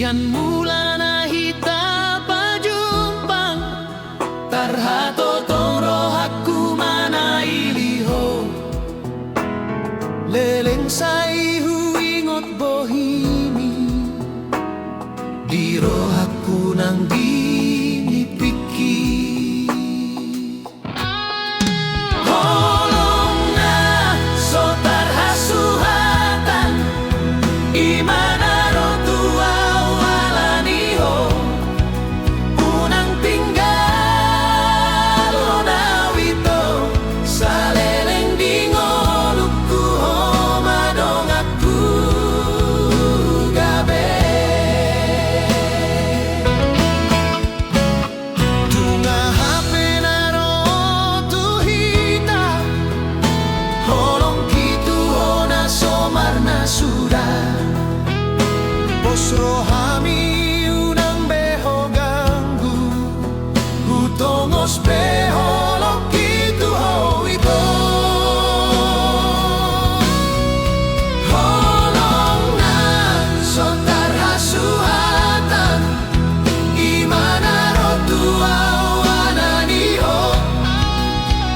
Sian mula na hita pajumpang tarhato tong rohaku mana iliho leleng sai huingot bohimi di rohaku nang dinipiki holong na so tarhasuhatan imana rotua walaniho unang tinggal onawito sa leleng dingolukku homadongaku gabe tunga hape naro tuhita holong kitu ona somarna sudah Bos rohami unang beho ganggu hutongos beho lokitu ho ito holong na so tarhasuhatan imana rotua wananiho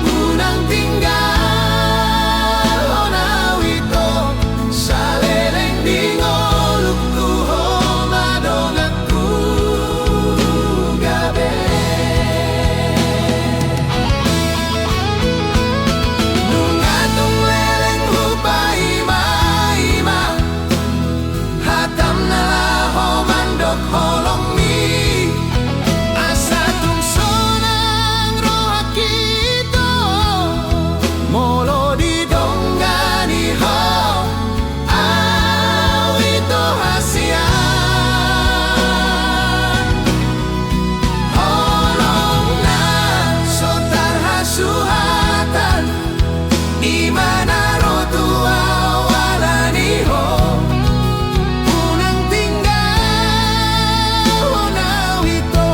unang tinggal onawito sa leleng dingolukku homadongaku gabe nungatong leleng hupa ima-ima hatam na homandok holong mi asa tungsonang rohakito molo di donggani ho awito hasian holong na so tarhasuhatan imana rotua walaniho unang tinggal onawito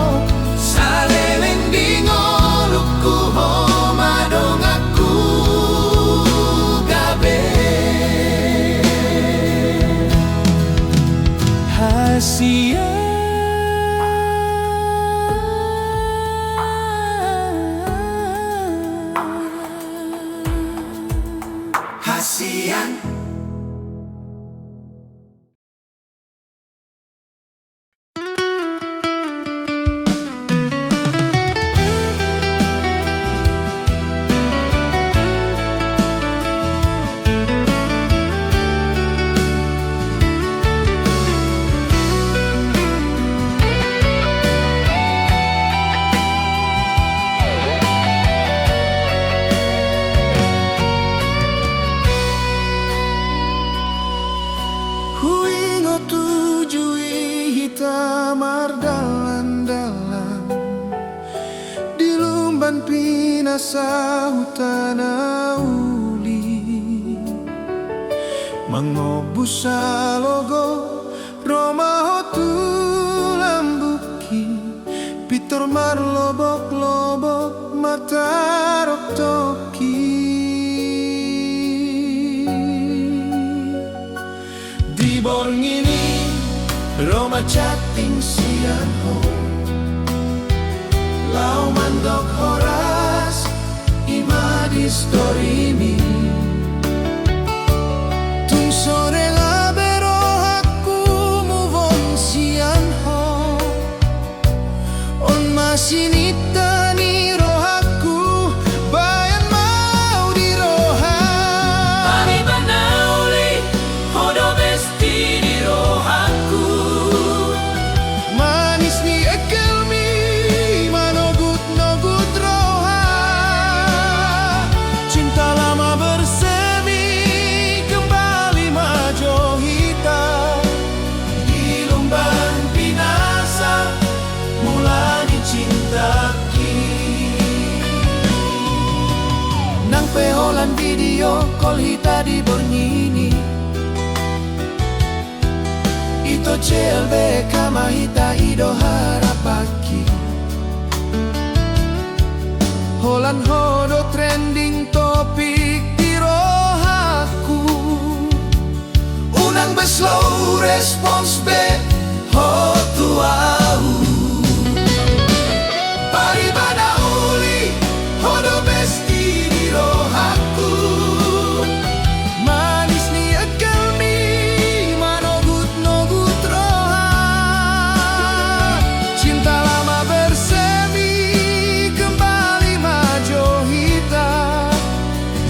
sa leleng dingolukku homadongaku gabe hasian Huingo tujui hitamar dalan-dalan di lumban pinasa hutana uli mangobus sa logo Roma hotu lambuki pitor mar lobok-lobok matarok toki di borngini Roma chatting sian ho lau mandok horas ima di story mi tung sore labero aku move on sian ho on masinita ni rohaku bayan mau di roha Pani banauli hodo besti di rohaku manis ni ekel mi manogut-nogut roha cinta lama bersemi kembali majohita di lumban pinasa mulai cintaki nang peholan video call hita di borngini ito CLB kama hita ido harapaki holan hodo trending topik di rohaku unang beslow response be ho tuau. Paribana uli hodo besti di rohaku. Manis ni akalmi manogut-nogut roha. Cinta lama bersemi kembali majohita.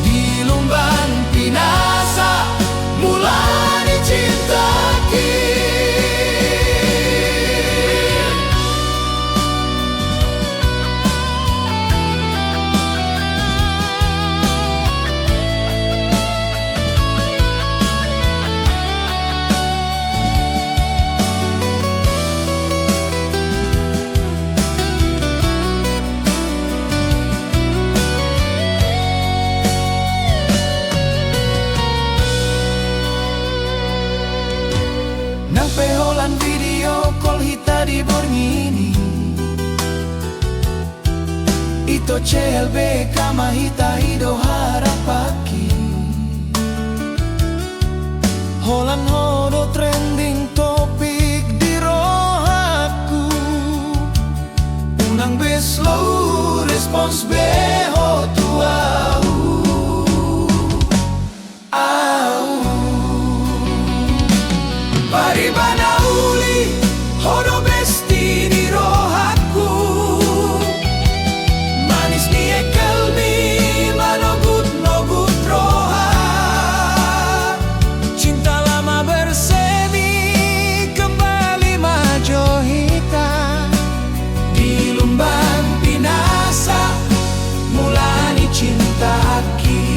Di lumban pinasa mulai cintaki. Nang peholan video call hita di Borgini. Ito CLB kama hita hido harapaki. Holan hodo trending topik di rohaku. Unang beslow respons beho tuau. Paribana uli hodo besti di rohaku. Manis ni ekelmi manogut-nogut roha. Cinta lama bersemi kembali majohita. Di lumban pinasa mulai cintaki.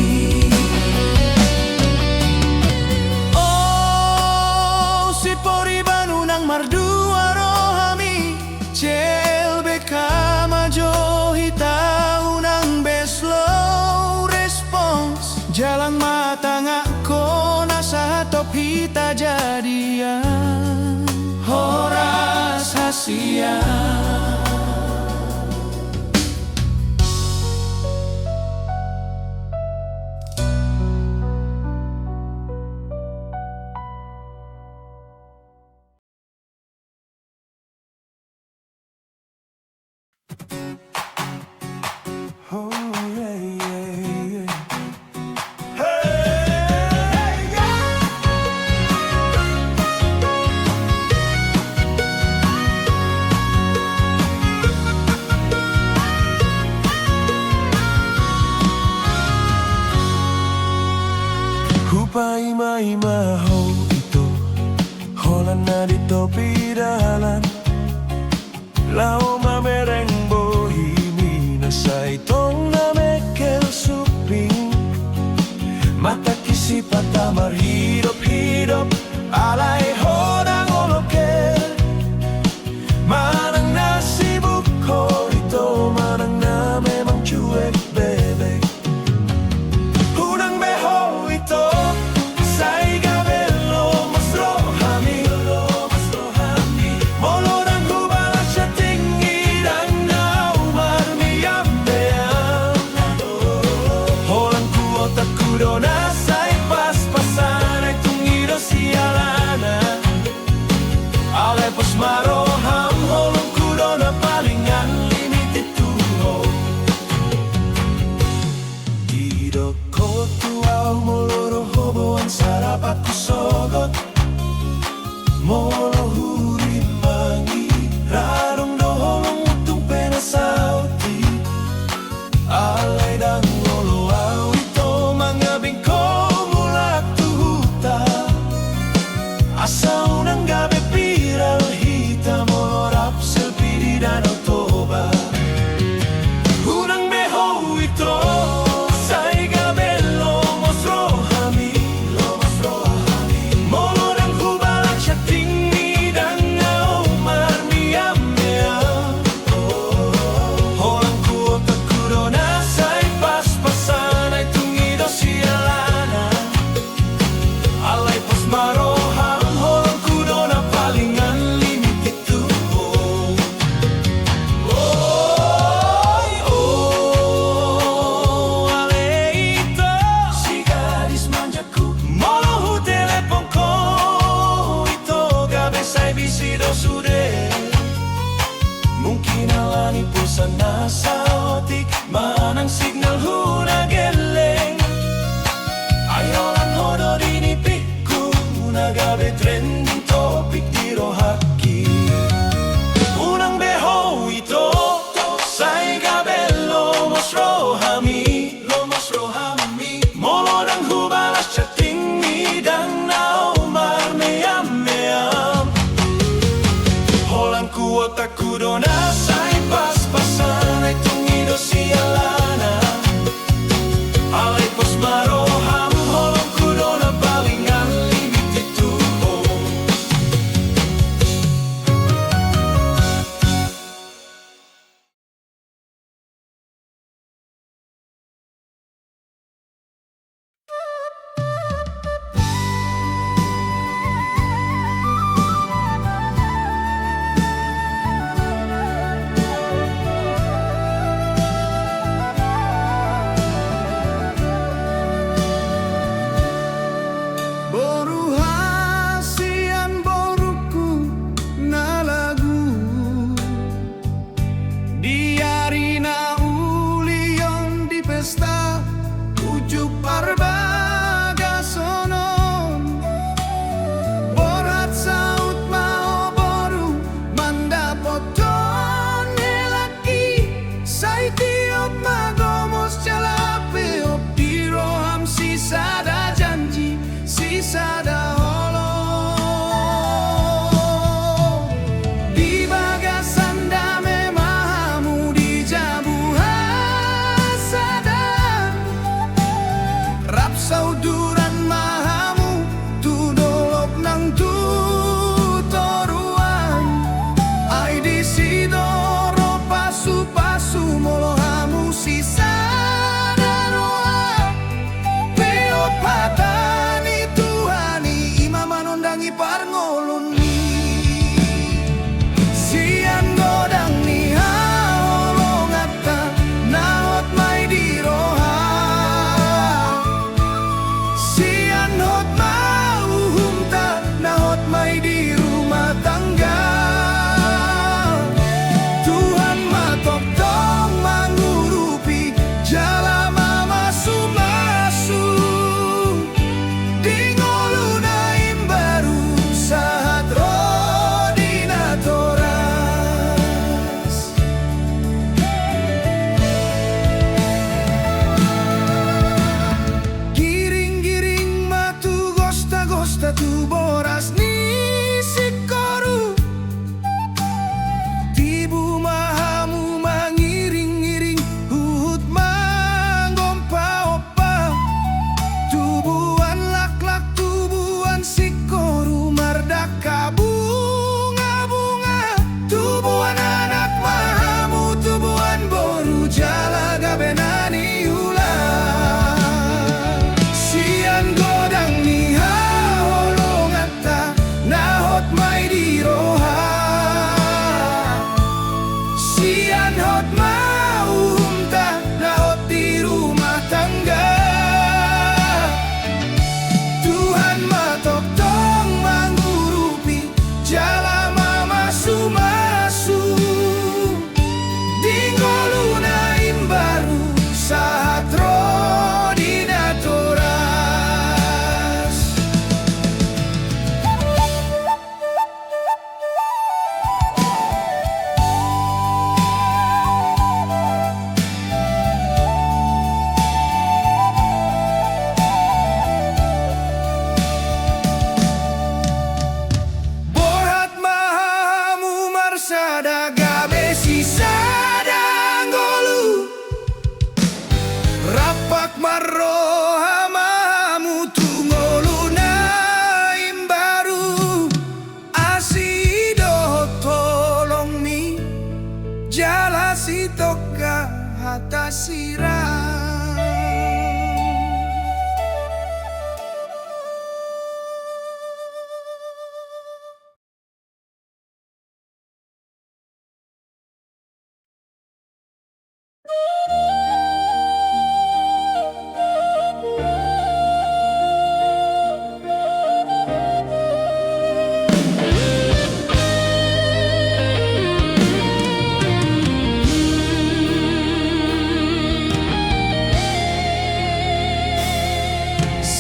Mardua rohami CLBK majohita. Unang beslow respons jalan mata ngako nasa top hita jadian. Horas hasian. Oh, yeah, yeah, yeah. Hey, yeah. Hupa-ima-ima ho ito holan na dito pidalan. Lao mamereng bohimi sa itong namekel supling. Mata kisi patamar hidop-hidop alay hodang olokel. Manang nasibuk ko ito, manang na memang cuek bebek. Unang beho ito say gabelo mas rohami. Molorang hubala siya tinggi dan naumar miyambean. Holang kuotak kudo nasay pas-pasan ay tungido sialana. Alepos maroham holang kudo na palingan limited tuho. Dido ko tuaw moloro hobo ang sarap at kusogot. Molo huri mangi rarong doholong utong penasauti. Alay dang lolo aw ito mga bingko mulak tuhuta. Asaw ng gabi piral hita molorap selpidi dan otoba. Unang beho ito say gabi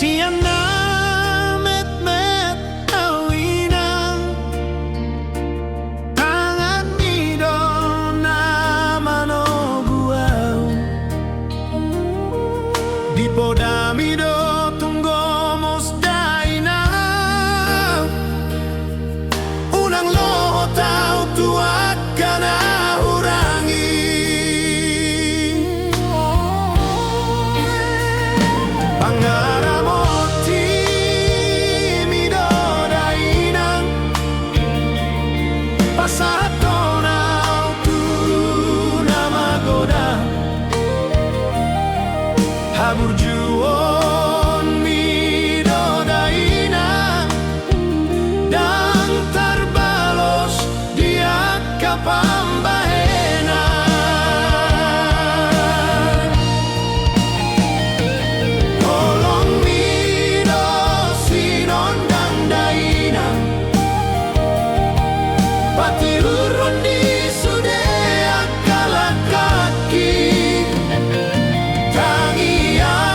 Siana met awina tangan mido namano guau di poda mido tunggo mos daina unang lo tau tua kana urangi pangaramoti mido daina pasatona tu nama goda haburjuon mido daina dan terbalos dia kapambahena tolong mido sinondang daina pati urun di sude akala kaki tangiang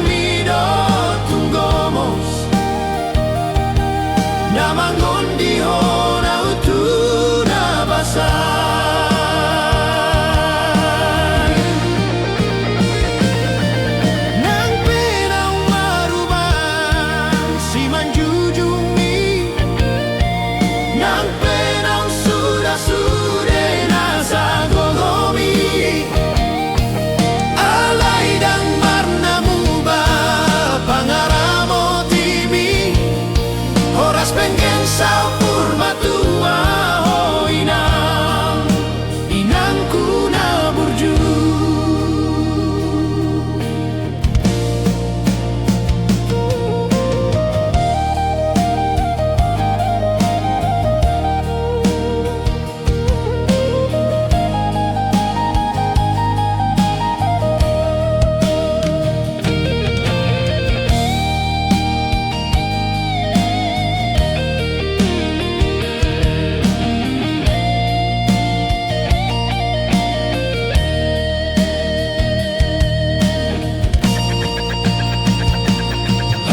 mido tunggomos namangon di hona utuna basay nang pinang marubang si manjujumi nang penang sudah nasa gogomi alay dang marnamu ba pangaramo timi oras pengen sa purma tua ho inangku na burju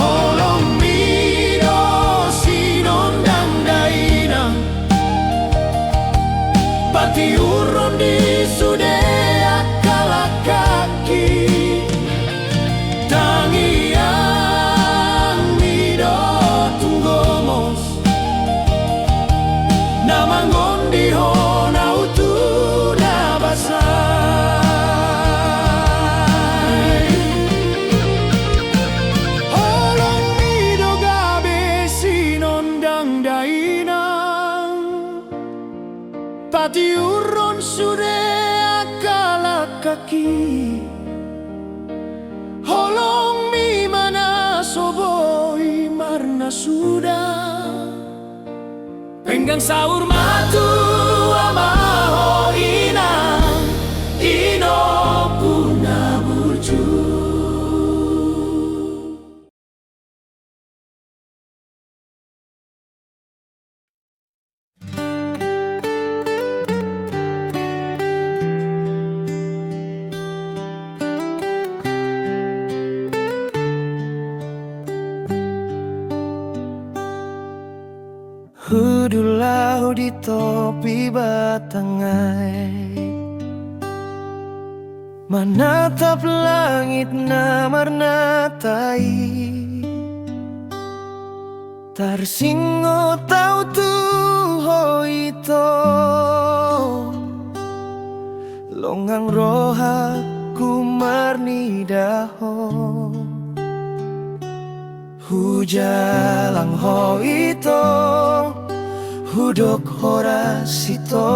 Holong mido sinondang daina pati urun di sude akala kaki tangiang mido tunggomos namangon di hona utuna basay holong mido gabe sinondang daina pati urun sude akala kaki holong mi mana soboi marna sudah penggang saur matu amaho ino puna burju Hudulau di topi batangai menatap langit namarnatai tarsingo tau tuho ito longang roha kumarnidaho hujalang ho ito hudok horasito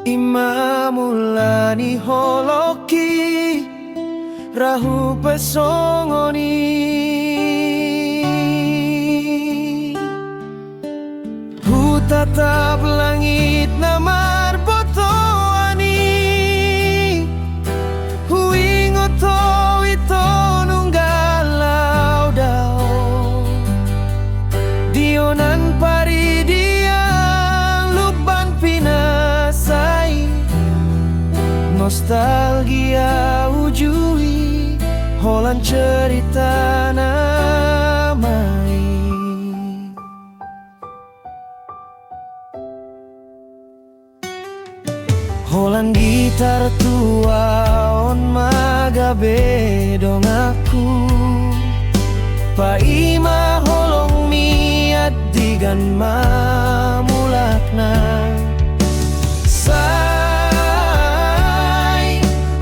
imamulani holoki rahu pesongoni hutatap langit namar botoani huingoto ito nunggalau dao dionan paridiang luban nostalgia ujui holan cerita namai. Holang gitar tua on magabe dong aku paima holong miat digan mamulakna say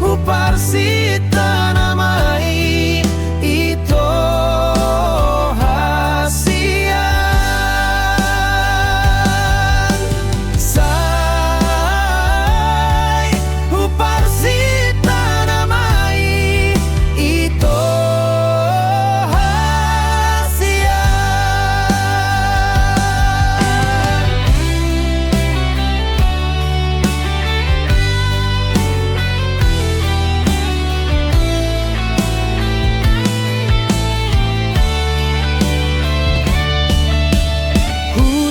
uparsita namai ito hasian say uparsita namai ito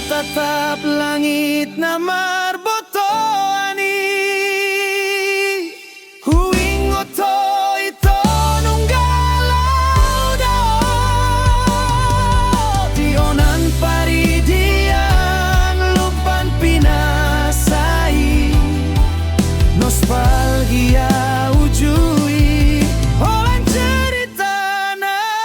tatap langit na marboto ani huwing oto ito nunggalau do tionan paridian lupan pinasai nostalgia ujui olan cerita namai.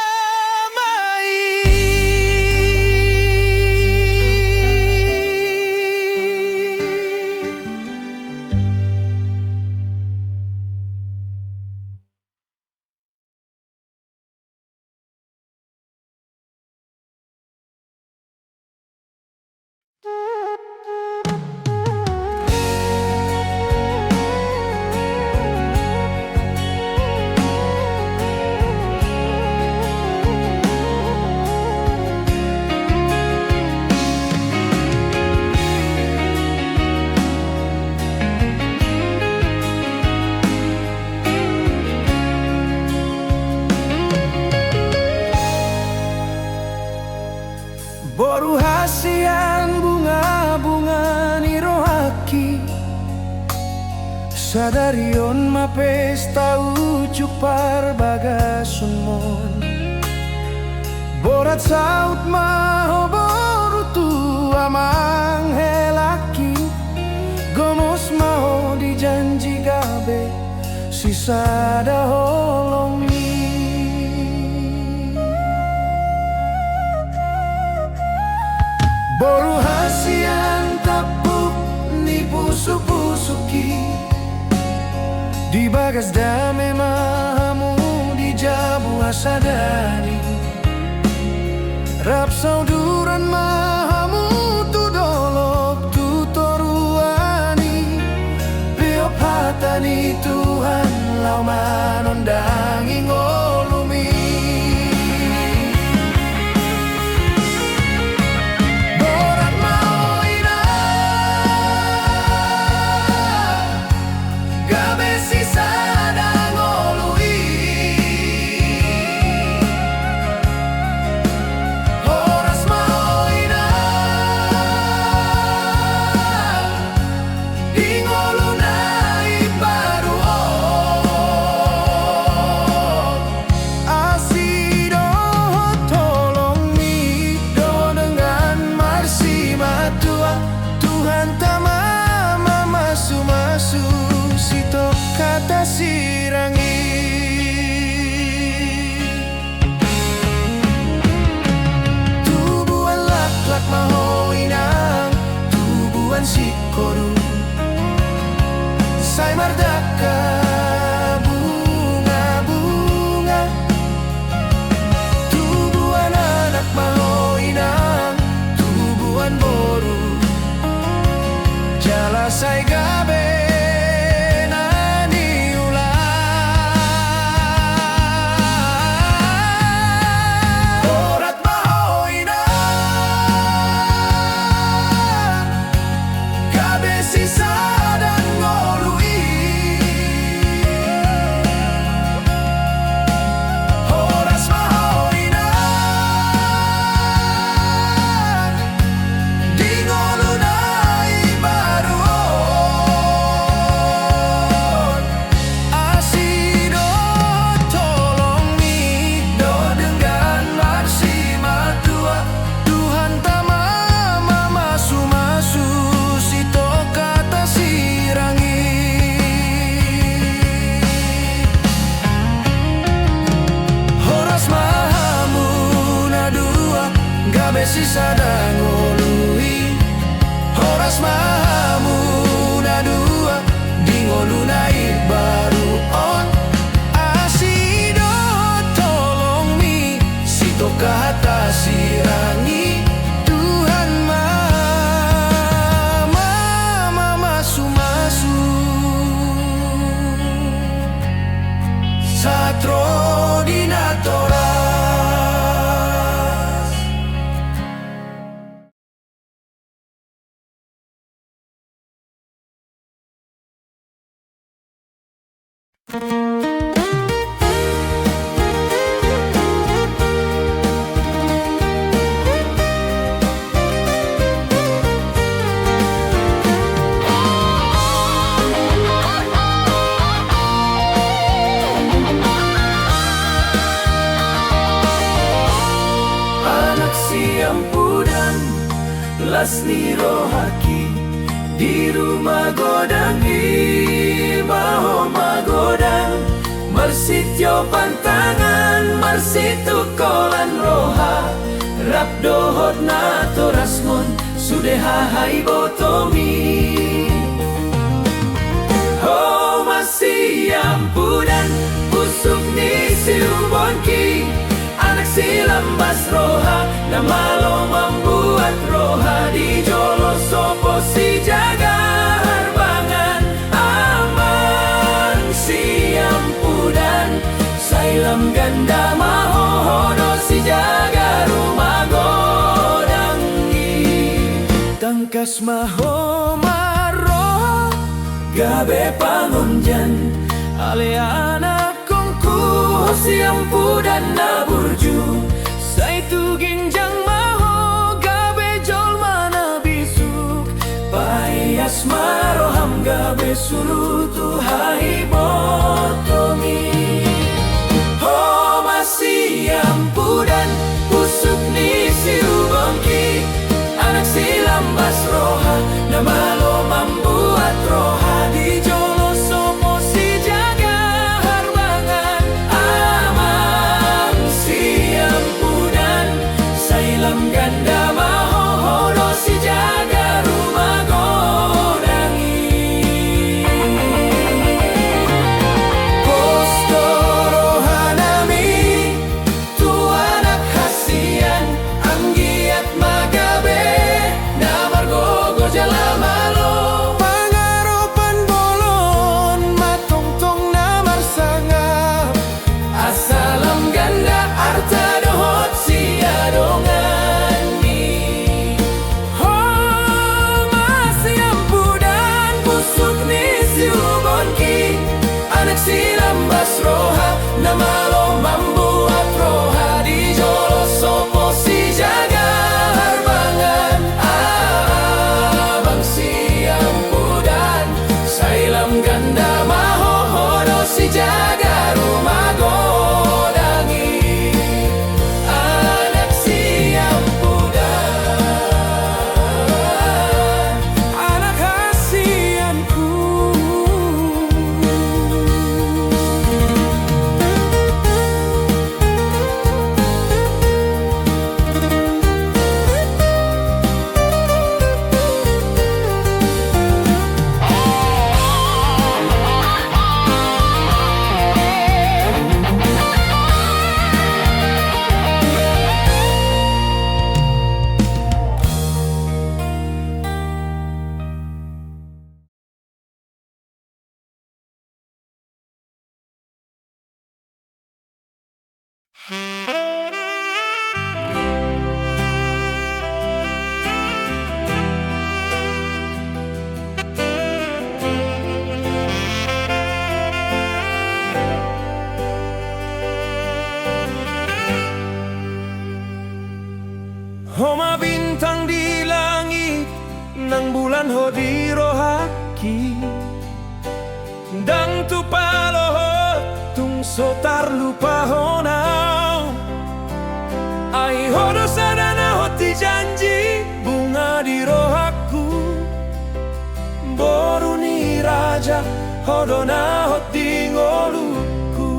Boru hasian bunga-bunga nirohaki sadarion mapesta ujuk parbagasun mon borat saut maho boru tu amang helaki gomos maho dijanji gabe sisa da holongi boru hasian tapuk ni pusuk-pusuki di bagas dame mahamu di jabu asadani rap sauduran mahamu tu dolok tu toruani piop hatani Tuhan lau manondangi ngolumi horas masih sadang ngolui horas mahamuna dua di ngolunai baru on asido tolong mi sito kahata sirangi Tuhan mama masu masu satro dinatoras. Anak siampu dan lasni rohaki di rumah godang maho magodang marsityo pantangan marsitu kolan roha rap dohot na torasmon sudeha hai botomi oh masih ampunan busuk ni siubonki anak silambas roha na malo membuat roha di jolo sopo si jaga harbangan aman si ampunan sailam ganda mahohodo si jaga rumah godangi tangkas maho maroha gabe pangonjan ale anak si ampu dan naburju saitu ginjang maho gabe jol mana bisuk payas maroham gabe surutu hai botomi oh masih ampu dan busuk ni si ubangki anak silambas roha nama lo membuat roha di jolo sopo si jaga harbangan aman si ampunan sailam ganda mahohodo si jaga rumah godangi posto rohanami tu anak hasian anggiat magabe namar gogo jalamalo Pangaropan bolon matongtong namar sangap asalam ganda arta dohot si adongani oh masih ampunan busuk ni si ubonki anak silambas roha nama lo membuat roha di jolo sopo si jaga harbangan abang si ampunan sailam ganda mahohodo si jaga rumah godangi anak si ampunan anak hasianku. Homa bintang di langit nang bulan ho di rohaki dang tu paloho tung sotar lupa honau ai hodo sadana hoti janji bunga di rohaku boruni raja hodo na hoti ngoluku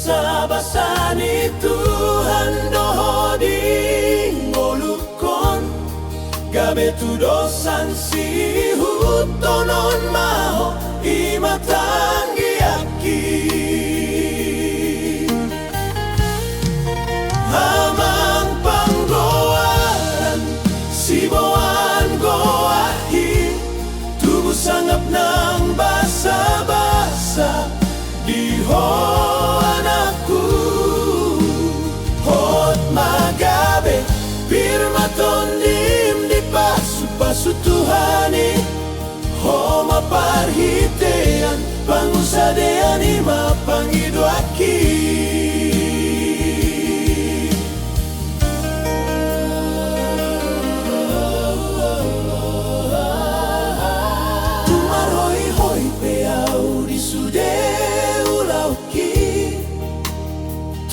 basa-basa ni Tuhan dohoding olukon gabe tu dosan si hutonon maho imatanggi aki hamang panggoaran siboan goahi tubuh sangap ng basa-basa diho anakku hot magabe pirmaton dim di pasu-pasu Tuhani ho maparhitean pangusadean ima pangido aki tumarhoy-hoy peau di sude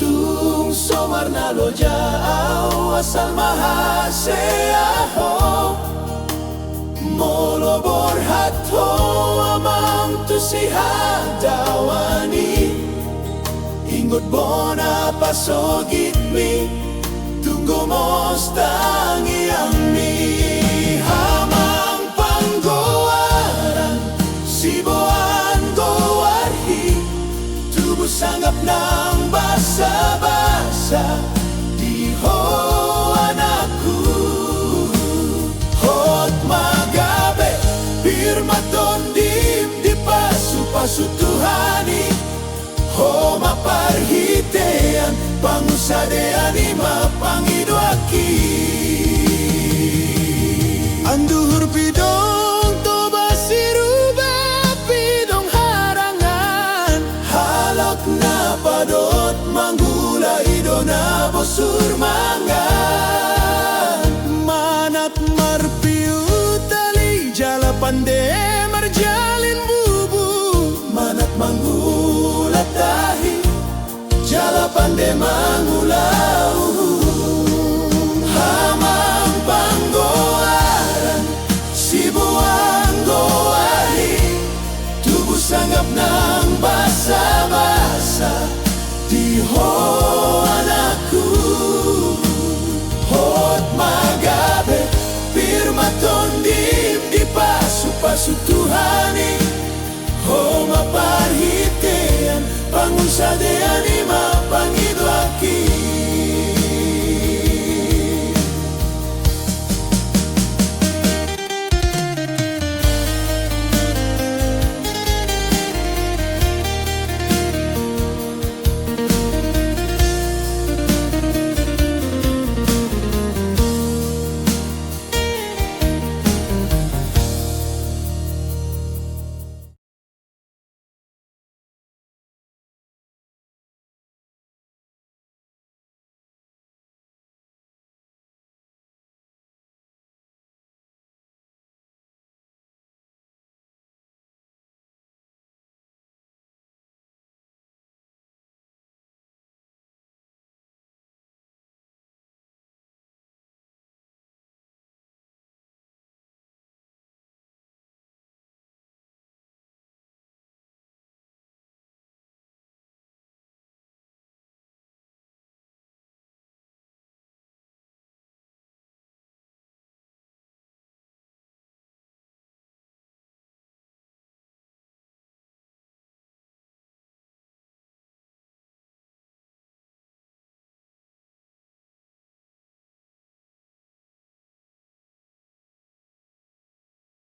tung somar na lojao asal mahaseaho molobor hatho amang tu si hadawani ingot bona pasogit mi tunggo mostangi mi hamang panggoaran siboan goarhi tubuh sanggap ng basa-basa diho anakku hot magabe pirmaton dim di pasu-pasu Tuhani ho maparhitean pangusadean ima pangido aki anduhur pidong to basiruba pidong harangan halak na padot manggula ido na bosur mangan manat marpiu tali jala pande marjalin bubu manat manggula tahi jala pande mangulau hamang panggoaran sibuang goahi tubuh sanggap ng basa-basa diho anakku hot magabe pirmaton dim di pasu-pasu Tuhani ho maparhitean pangusadean